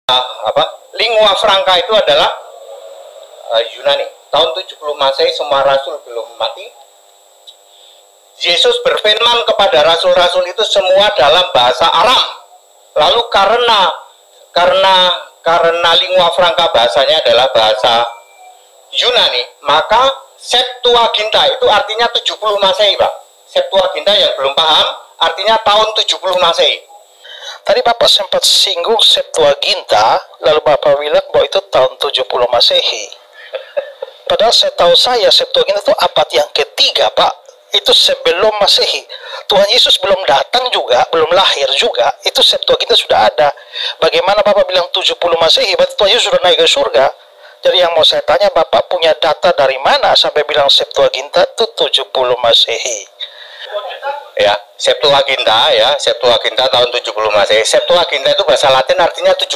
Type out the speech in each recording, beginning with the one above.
apa lingua franca itu adalah Yunani. Tahun 70 Masehi semua rasul belum mati. Yesus berfirman kepada rasul-rasul itu semua dalam bahasa Aram. Lalu karena lingua franca bahasanya adalah bahasa Yunani, maka Septuaginta itu artinya 70 Masehi, Pak. Septuaginta yang belum paham artinya tahun 70 Masehi. Tadi Bapak sempat singgung Septuaginta, lalu Bapak bilang bahwa itu tahun 70 Masehi. Padahal saya Septuaginta itu abad yang ketiga, Pak. Itu sebelum Masehi. Tuhan Yesus belum datang juga, belum lahir juga, itu Septuaginta sudah ada. Bagaimana Bapak bilang 70 Masehi, berarti Tuhan Yesus sudah naik ke surga. Jadi yang mau saya tanya, Bapak punya data dari mana sampai bilang Septuaginta itu 70 Masehi? Ya, Septuaginta tahun 70 Masehi. Septuaginta itu bahasa Latin artinya 70.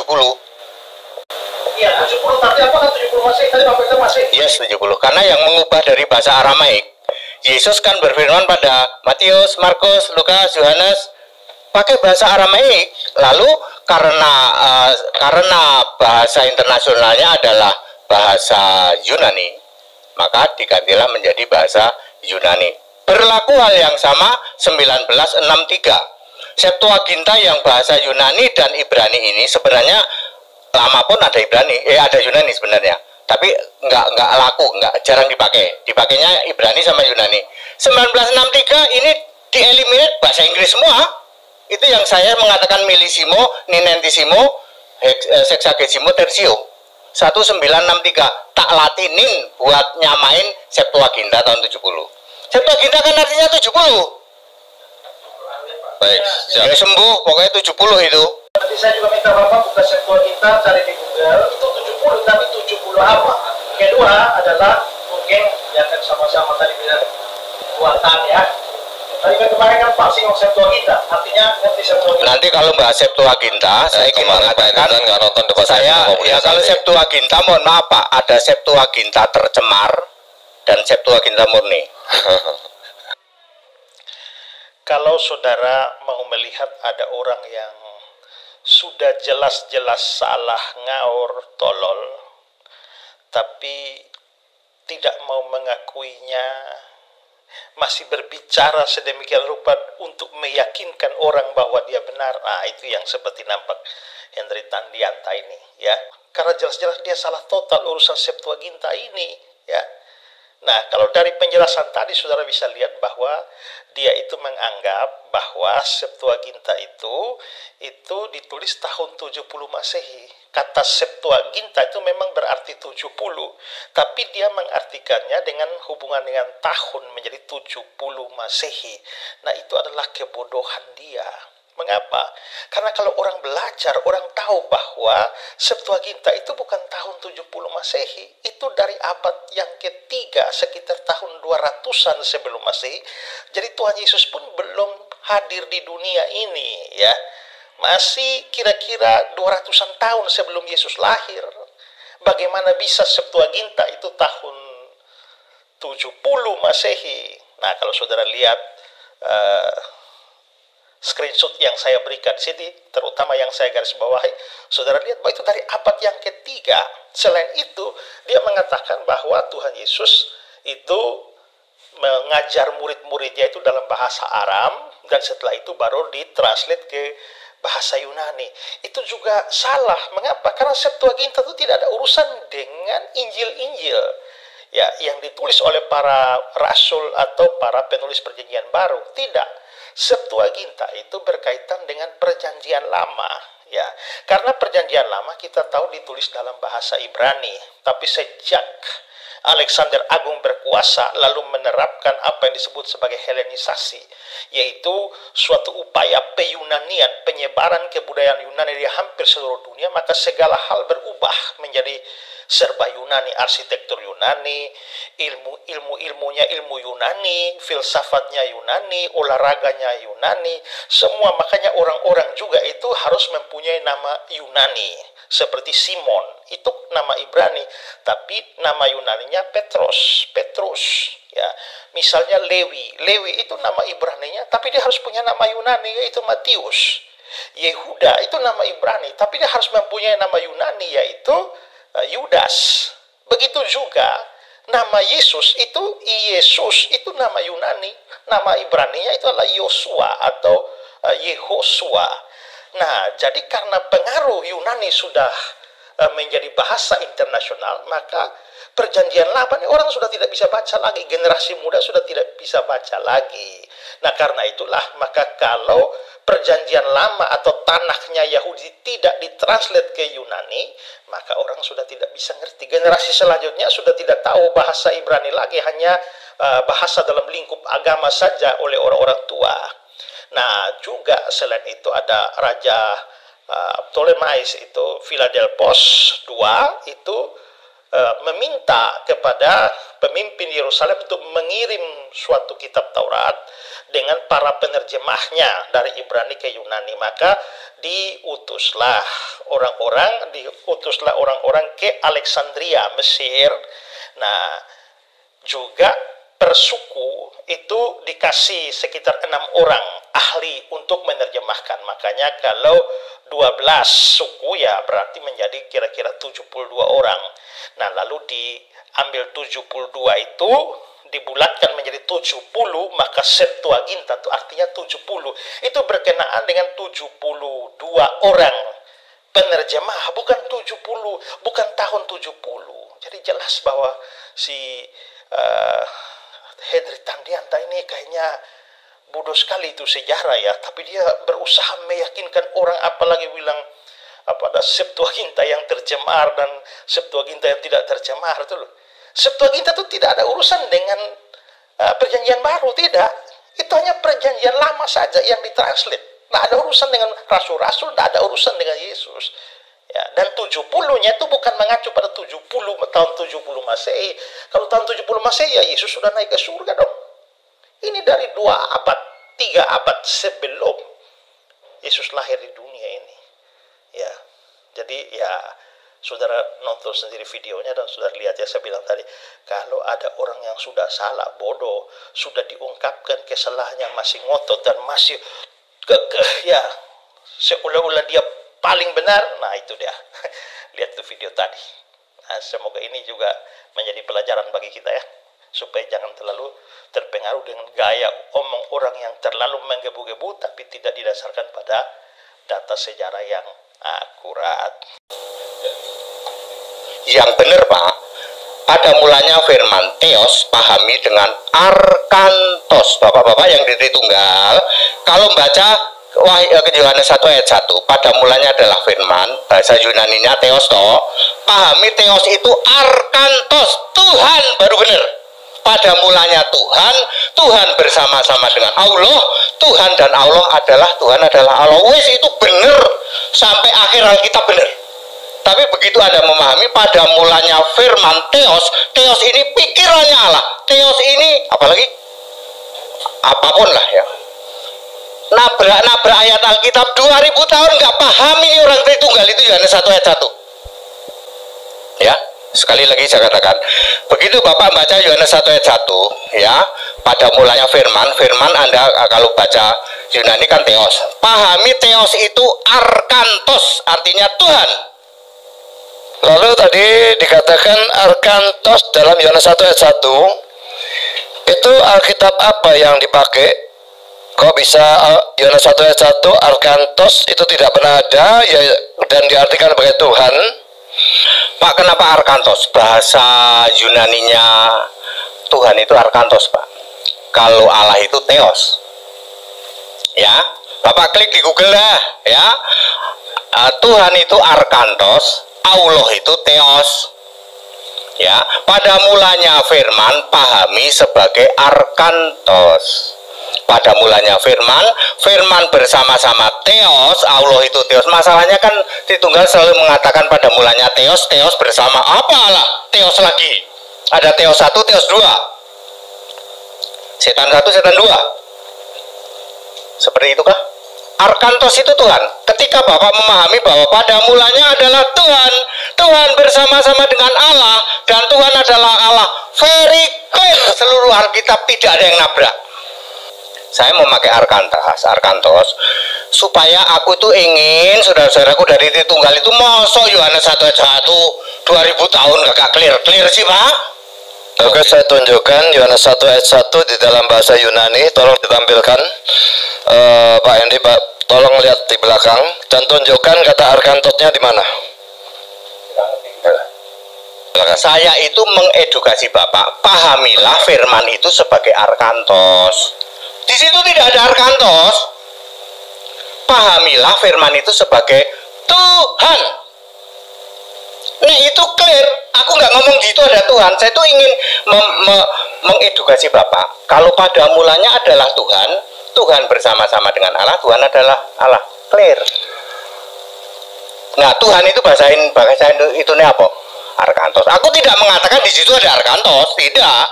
Iya, 70 tapi apa kan 70 Masehi? Tadi Bapak bilang Masehi. Yes, 70. Karena yang mengubah dari bahasa Aramaik. Yesus kan berfirman pada Matius, Markus, Lukas, Yohanes pakai bahasa Aramaik. Lalu karena bahasa internasionalnya adalah bahasa Yunani, maka digantilah menjadi bahasa Yunani. Berlaku hal yang sama 1963. Septuaginta yang bahasa Yunani dan Ibrani ini sebenarnya lama pun ada ada Yunani sebenarnya, tapi nggak laku, jarang dipakai. Dipakainya Ibrani sama Yunani. 1963 ini dieliminate bahasa Inggris semua. Itu yang saya mengatakan millesimo, ninentesimo, sexagesimo, tertium. 1963 tak latinin buat nyamain Septuaginta tahun 70. Septuaginta kan artinya 70. Baik, Ya sembuh, pokoknya 70 itu. Nanti saya juga minta Bapak buka Septuaginta, cari di Google, itu 70, tapi 70 apa? Kedua adalah mungkin ya kan sama-sama tadi bilang buatan ya. Tadi kan kemarin kan Pak singgung Septuaginta, artinya nanti Septuaginta. Nanti kalau bahas Septuaginta, saya ingin mengatakan nggak nonton debat ya kalau Septuaginta, mohon maaf Pak, ada Septuaginta tercemar dan Septuaginta murni. Kalau saudara mau melihat ada orang yang sudah jelas-jelas salah, ngaur, tolol, tapi tidak mau mengakuinya, masih berbicara sedemikian rupa untuk meyakinkan orang bahwa dia benar, itu yang seperti nampak Henry Tandianta ini, ya. Karena jelas-jelas dia salah total urusan Septuaginta ini, ya. Nah, kalau dari penjelasan tadi saudara bisa lihat bahwa dia itu menganggap bahwa Septuaginta itu ditulis tahun 70 Masehi. Kata Septuaginta itu memang berarti 70, tapi dia mengartikannya dengan hubungan dengan tahun menjadi 70 Masehi. Nah, itu adalah kebodohan dia. Mengapa? Karena kalau orang belajar, orang tahu bahwa Septuaginta itu bukan tahun 70 Masehi, itu dari abad yang ketiga, sekitar tahun 200-an sebelum Masehi. Jadi Tuhan Yesus pun belum hadir di dunia ini, ya. Masih kira-kira 200-an tahun sebelum Yesus lahir. Bagaimana bisa Septuaginta itu tahun 70 Masehi? Nah, kalau saudara lihat screenshot yang saya berikan di sini, terutama yang saya garis bawahi, saudara lihat bahwa itu dari abad yang ketiga. Selain itu, dia mengatakan bahwa Tuhan Yesus itu mengajar murid-muridnya itu dalam bahasa Aram, dan setelah itu baru ditranslate ke bahasa Yunani. Itu juga salah. Mengapa? Karena Septuaginta itu tidak ada urusan dengan Injil-Injil, ya, yang ditulis oleh para rasul atau para penulis perjanjian baru. Tidak. Septuaginta itu berkaitan dengan perjanjian lama, ya. Karena perjanjian lama kita tahu ditulis dalam bahasa Ibrani, tapi sejak Alexander Agung berkuasa lalu menerapkan apa yang disebut sebagai Helenisasi, yaitu suatu upaya peyunanian, penyebaran kebudayaan Yunani di hampir seluruh dunia, maka segala hal berubah menjadi serba Yunani, arsitektur Yunani, ilmunya ilmu Yunani, filsafatnya Yunani, olahraganya Yunani, semua. Makanya orang-orang juga itu harus mempunyai nama Yunani, seperti Simon, itu nama Ibrani, tapi nama Yunaninya Petrus, ya. Misalnya Lewi itu nama Ibraninya, tapi dia harus punya nama Yunani, yaitu Matius. Yehuda itu nama Ibrani, tapi dia harus mempunyai nama Yunani, yaitu Yudas. Begitu juga nama Yesus itu itu nama Yunani, nama Ibraninya itu adalah Yosua atau Yehosua. Nah, jadi karena pengaruh Yunani sudah menjadi bahasa internasional, maka Perjanjian Lama orang sudah tidak bisa baca lagi, generasi muda sudah tidak bisa baca lagi. Nah, karena itulah maka kalau Perjanjian Lama atau tanahnya Yahudi tidak ditranslate ke Yunani, maka orang sudah tidak bisa ngerti. Generasi selanjutnya sudah tidak tahu bahasa Ibrani lagi, hanya bahasa dalam lingkup agama saja oleh orang-orang tua. Nah, juga selain itu ada Raja Ptolemais itu, Philadelphos II itu meminta kepada pemimpin Yerusalem untuk mengirim suatu kitab Taurat dengan para penerjemahnya dari Ibrani ke Yunani. Maka diutuslah orang-orang ke Alexandria, Mesir. Nah, juga per suku itu dikasih sekitar 6 orang ahli untuk menerjemahkan. Makanya kalau 12 suku ya berarti menjadi kira-kira 72 orang. Nah, lalu diambil 72 itu dibulatkan menjadi 70, maka Septuaginta itu artinya 70. Itu berkenaan dengan 72 orang penerjemah, bukan 70, bukan tahun 70. Jadi jelas bahwa si Henry Tandianta ini kayaknya bodoh sekali itu sejarah ya, tapi dia berusaha meyakinkan orang, apalagi bilang ada Septuaginta yang tercemar dan Septuaginta yang tidak tercemar itu loh. Septuaginta itu tidak ada urusan dengan Perjanjian Baru, tidak. Itu hanya Perjanjian Lama saja yang ditranslate. Tidak ada urusan dengan rasul-rasul, tidak ada urusan dengan Yesus. Ya, dan 70-nya itu bukan mengacu pada tahun 70 Masehi. Kalau tahun 70 Masehi ya Yesus sudah naik ke surga dong. Ini dari 2 abad, 3 abad sebelum Yesus lahir di dunia ini. Ya, jadi ya saudara nonton sendiri videonya dan saudara lihat ya, saya bilang tadi, kalau ada orang yang sudah salah, bodoh, sudah diungkapkan kesalahannya masih ngotot dan masih ya seolah-olah dia paling benar, nah itu dia. Lihat tuh video tadi. Nah, semoga ini juga menjadi pelajaran bagi kita ya, supaya jangan terlalu terpengaruh dengan gaya omong orang yang terlalu menggebu-gebu tapi tidak didasarkan pada data sejarah yang akurat. Yang benar Pak, pada mulanya firman Theos pahami dengan arkantos. Bapak-bapak yang di Tritunggal, kalau baca Yohanes 1 ayat 1, pada mulanya adalah firman, bahasa Yunaninya Theos toh. Pahami Theos itu arkantos, Tuhan baru benar. Pada mulanya Tuhan, Tuhan bersama-sama dengan Allah, Tuhan dan Allah adalah Tuhan adalah Allah. Wes itu benar sampai akhir Alkitab benar. Tapi begitu Anda memahami pada mulanya firman Theos, Theos ini pikirannya Allah. Theos ini apalagi apapun lah ya. Nabrak ayat Alkitab 2000 tahun nggak paham ini orang Tritunggal itu Yohanes 1 ayat 1. Ya, sekali lagi saya katakan, begitu Bapak baca Yohanes 1 ayat 1 ya, pada mulanya firman Anda kalau baca Yunani kan Theos. Pahami Theos itu arkantos, artinya Tuhan. Lalu tadi dikatakan arkantos dalam Yohanes 1 ayat 1. Itu Alkitab apa yang dipakai? Kok bisa Yohanes 1 ayat 1 arkantos itu tidak pernah ada ya, dan diartikan sebagai Tuhan? Pak, kenapa arkantos? Bahasa Yunaninya Tuhan itu arkantos Pak. Kalau Allah itu Theos. Ya, Bapak klik di Google dah ya. Tuhan itu arkantos, Allah itu Theos. Ya, pada mulanya firman pahami sebagai arkantos. Pada mulanya firman bersama-sama Theos, Allah itu Theos. Masalahnya kan Tritunggal selalu mengatakan pada mulanya Theos, Theos bersama apa Allah? Theos lagi. Ada Theos 1, Theos 2. Setan 1, setan 2. Seperti itu kah? Arkantos itu Tuhan. Ketika Bapak memahami bahwa pada mulanya adalah Tuhan, Tuhan bersama-sama dengan Allah, dan Tuhan adalah Allah, very clear, seluruh Alkitab tidak ada yang nabrak. Saya memakai Arkantos supaya aku tuh ingin saudara-saudaraku dari Tritunggal itu mosok Yohanes 1 ayat 1 2000 tahun gak clear sih Pak. Oke, saya tunjukkan Yohanes 1 ayat 1 di dalam bahasa Yunani. Tolong ditampilkan Pak Hendy, Pak, tolong lihat di belakang dan tunjukkan kata Arkantosnya di mana. Saya itu mengedukasi Bapak, pahamilah firman itu sebagai Arkantos. Di situ tidak ada Arkantos. Pahamilah firman itu sebagai Tuhan. Nah itu clear. Aku nggak ngomong di situ ada Tuhan. Saya tuh ingin mengedukasi Bapak. Kalau pada mulanya adalah Tuhan, Tuhan bersama-sama dengan Allah, Tuhan adalah Allah. Clear. Nah Tuhan itu bahasa itu apa? Arkantos. Aku tidak mengatakan di situ ada Arkantos, tidak.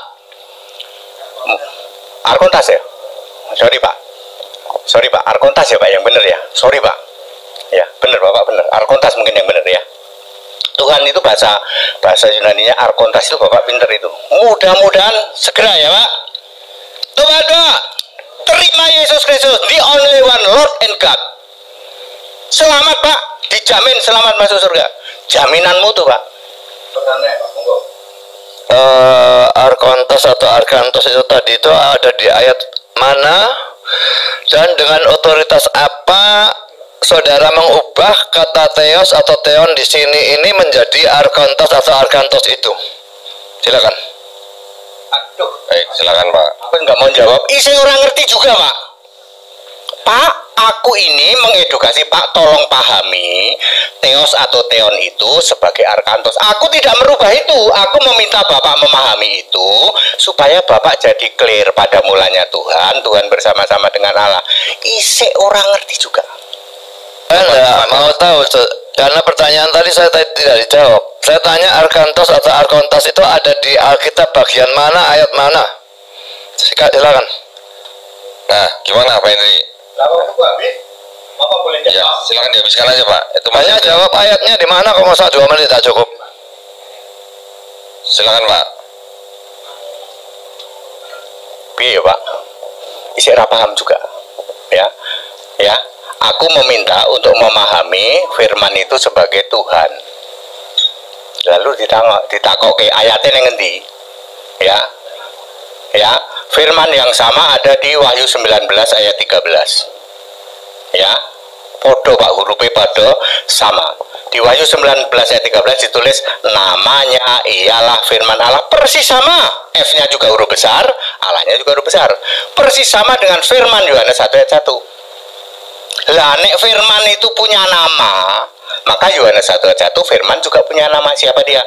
Arkontas ya. Sorry Pak, Arkontas ya Pak, yang benar ya. Sorry Pak. Ya benar Bapak, benar. Arkontas mungkin yang benar ya. Tuhan itu bahasa Yunaninya Arkontas, itu Bapak pinter itu. Mudah-mudahan segera ya Pak. Tuhan Pak, terima Yesus Kristus, the only one Lord and God. Selamat Pak, dijamin selamat masuk surga. Jaminanmu tuh Pak. Arkontos atau Arkantos itu tadi itu ada di ayat mana dan dengan otoritas apa saudara mengubah kata theos atau theon di sini ini menjadi Arkontos atau Arkantos itu? Silakan. Aduh, baik, silakan Pak. Aku nggak mau jawab. Saya orang ngerti juga Pak. Pak, aku ini mengedukasi Pak, tolong pahami theos atau theon itu sebagai Arkantos. Aku tidak merubah itu. Aku meminta Bapak memahami itu supaya Bapak jadi clear pada mulanya Tuhan bersama-sama dengan Allah. Orang ngerti juga. Enggak mau tahu karena pertanyaan tadi saya tidak dijawab. Saya tanya Arkantos atau Arkontas itu ada di Alkitab bagian mana, ayat mana? Silakan. Nah, gimana Pak Henry? Bapak boleh jawab? Ya, silakan dihabiskan aja Pak. Itu banyak jawab ayatnya di mana, kok masa 2 menit tak cukup? Silakan Pak. Iya Pak, saya paham juga ya. Aku meminta untuk memahami firman itu sebagai Tuhan. Lalu ditakok ke ayatnya yang ngendi ya. Firman yang sama ada di Wahyu 19 ayat 13 ya. Podo Pak, hurufnya pada sama. Di Wahyu 19 ayat 13 ditulis namanya ialah firman Allah, persis sama. F-nya juga huruf besar, Allah-nya juga huruf besar. Persis sama dengan firman Yohanes 1 ayat 1. Lah nek firman itu punya nama, maka Yohanes 1 ayat 1 firman juga punya nama. Siapa dia?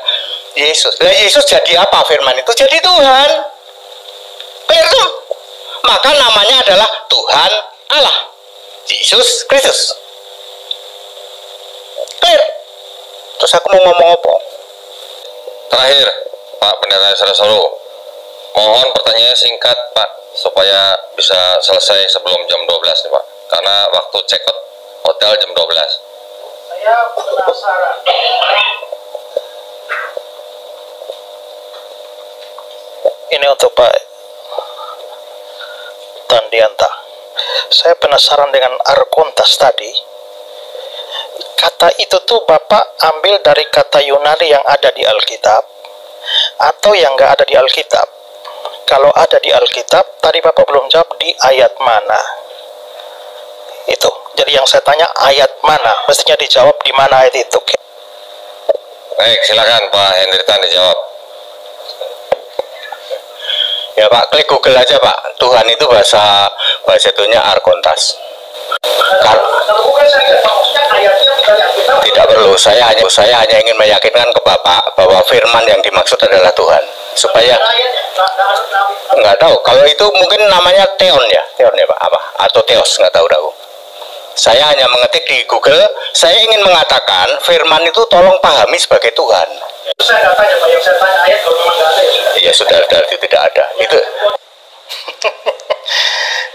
Yesus. Lah Yesus jadi apa firman itu? Jadi Tuhan. Betul. Maka namanya adalah Tuhan Allah, Yesus Kristus. Clear. Terus aku mau ngomong apa? Terakhir, Pak Pendeta Solo, mohon pertanyaannya singkat Pak, supaya bisa selesai sebelum jam 12 nih Pak, karena waktu check out hotel jam 12. Saya penasaran. Ini untuk Pak Tandianta. Saya penasaran dengan Arkontas tadi. Kata itu tuh Bapak ambil dari kata Yunani yang ada di Alkitab atau yang nggak ada di Alkitab? Kalau ada di Alkitab, tadi Bapak belum jawab di ayat mana. Itu. Jadi yang saya tanya ayat mana? Mestinya dijawab di mana ayat itu. Baik, silakan Pak Henry Tan dijawab. Ya Pak, klik Google aja Pak. Tuhan itu bahasa itunya Arkontas. Tidak perlu. Saya hanya ingin meyakinkan ke Bapak bahwa firman yang dimaksud adalah Tuhan. Supaya nggak tahu. Kalau itu mungkin namanya Theon ya Pak, apa? Atau Theos, nggak tahu. Saya hanya mengetik di Google. Saya ingin mengatakan firman itu tolong pahami sebagai Tuhan. Saya nggak tanya Pak, yang saya tanya ayat kalau memang nggak ada ya sudah tidak ada itu.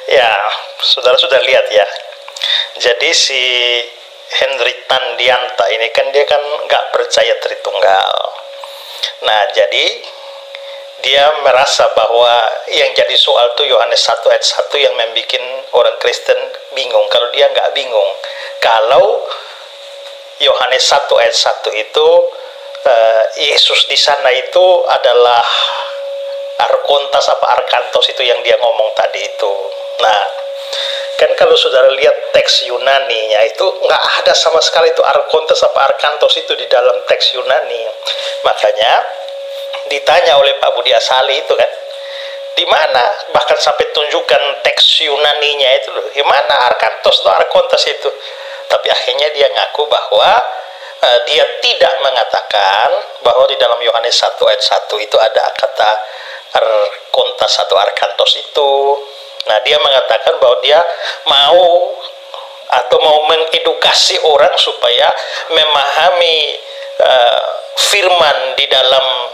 Ya, saudara sudah lihat ya. Jadi si Henry Tandianta ini kan dia kan nggak percaya Tritunggal. Nah, jadi dia merasa bahwa yang jadi soal itu Yohanes 1 ayat 1 yang membuat orang Kristen bingung. Kalau dia nggak bingung, kalau Yohanes 1 ayat 1 itu Yesus di sana itu adalah arkontas apa arkantos itu yang dia ngomong tadi itu. Nah, kan kalau saudara lihat teks Yunani-nya itu nggak ada sama sekali itu arkontas apa arkantos itu di dalam teks Yunani. Makanya ditanya oleh Pak Budi Asali itu kan, di mana bahkan sampai tunjukkan teks Yunani-nya itu loh, di mana arkantos atau arkontas itu. Tapi akhirnya dia ngaku bahwa dia tidak mengatakan bahwa di dalam Yohanes 1 ayat 1 itu ada kata arkontas atau arkantos itu. Nah, dia mengatakan bahwa dia mau atau mau mengedukasi orang supaya memahami firman di dalam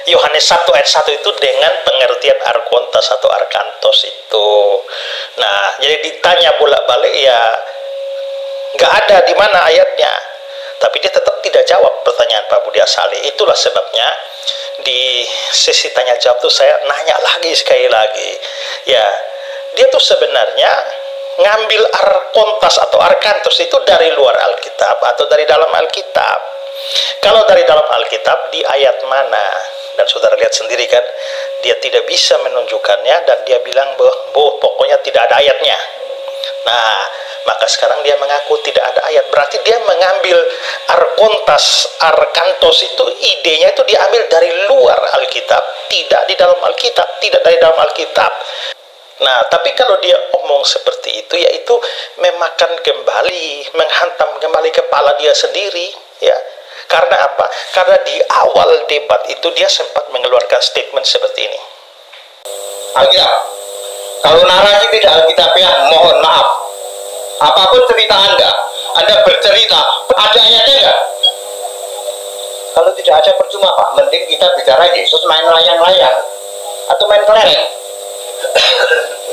Yohanes 1 ayat 1 itu dengan pengertian arkontas atau arkantos itu. Nah, jadi ditanya bolak-balik ya nggak ada di mana ayatnya. Tapi dia tetap tidak jawab pertanyaan Pak Budi Asali. Itulah sebabnya di sesi tanya jawab itu saya nanya lagi sekali lagi. Ya, dia tuh sebenarnya ngambil arkontas atau arkantos itu dari luar Alkitab atau dari dalam Alkitab. Kalau dari dalam Alkitab di ayat mana? Dan saudara lihat sendiri kan, dia tidak bisa menunjukkannya dan dia bilang bahwa pokoknya tidak ada ayatnya. Nah, maka sekarang dia mengaku tidak ada ayat. Berarti dia mengambil arkontas, arkantos itu idenya itu diambil dari luar Alkitab, tidak di dalam Alkitab, tidak dari dalam Alkitab. Nah, tapi kalau dia omong seperti itu, yaitu memakan kembali, menghantam kembali kepala dia sendiri, ya. Karena apa? Karena di awal debat itu dia sempat mengeluarkan statement seperti ini. Alkitab. Kalau narasi tidak Alkitabiah, mohon maaf. Apapun cerita Anda bercerita, ada ayatnya enggak? Kalau tidak ada percuma Pak, mending kita bicara Yesus main layang-layang atau main kelereng.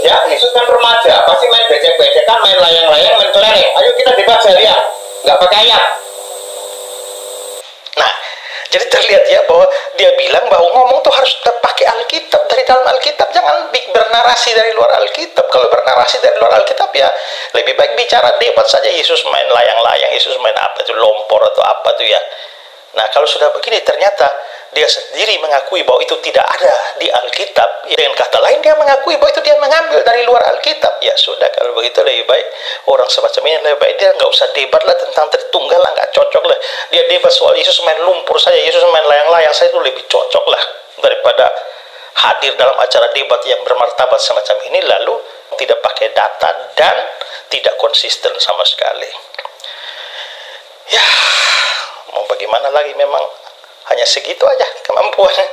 Ya, Yesus kan remaja, pasti main becek-becekan, main layang-layang, main kelereng. Ayo kita debat jariah, nggak pakai ayat. Nah, jadi terlihat ya bahwa dia bilang bahwa ngomong tuh harus pakai Alkitab, dari dalam Alkitab, jangan bernarasi dari luar Alkitab. Kalau bernarasi dari luar Alkitab ya lebih baik bicara debat saja. Yesus main layang-layang, Yesus main apa itu, lompor atau apa tuh ya. Nah, kalau sudah begini ternyata dia sendiri mengakui bahwa itu tidak ada di Alkitab. Dengan kata lain dia mengakui bahwa itu dia mengambil dari luar Alkitab. Ya sudah, kalau begitu lebih baik orang semacam ini lebih baik dia nggak usah debat lah tentang Tritunggal lah, nggak cocok lah. Dia debat soal Yesus main lumpur saja, Yesus main layang-layang saya itu lebih cocok lah daripada hadir dalam acara debat yang bermartabat semacam ini lalu tidak pakai data dan tidak konsisten sama sekali. Ya, mau bagaimana lagi, memang hanya segitu aja kemampuannya.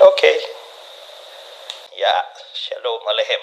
Oke. Ya, shalom aleichem.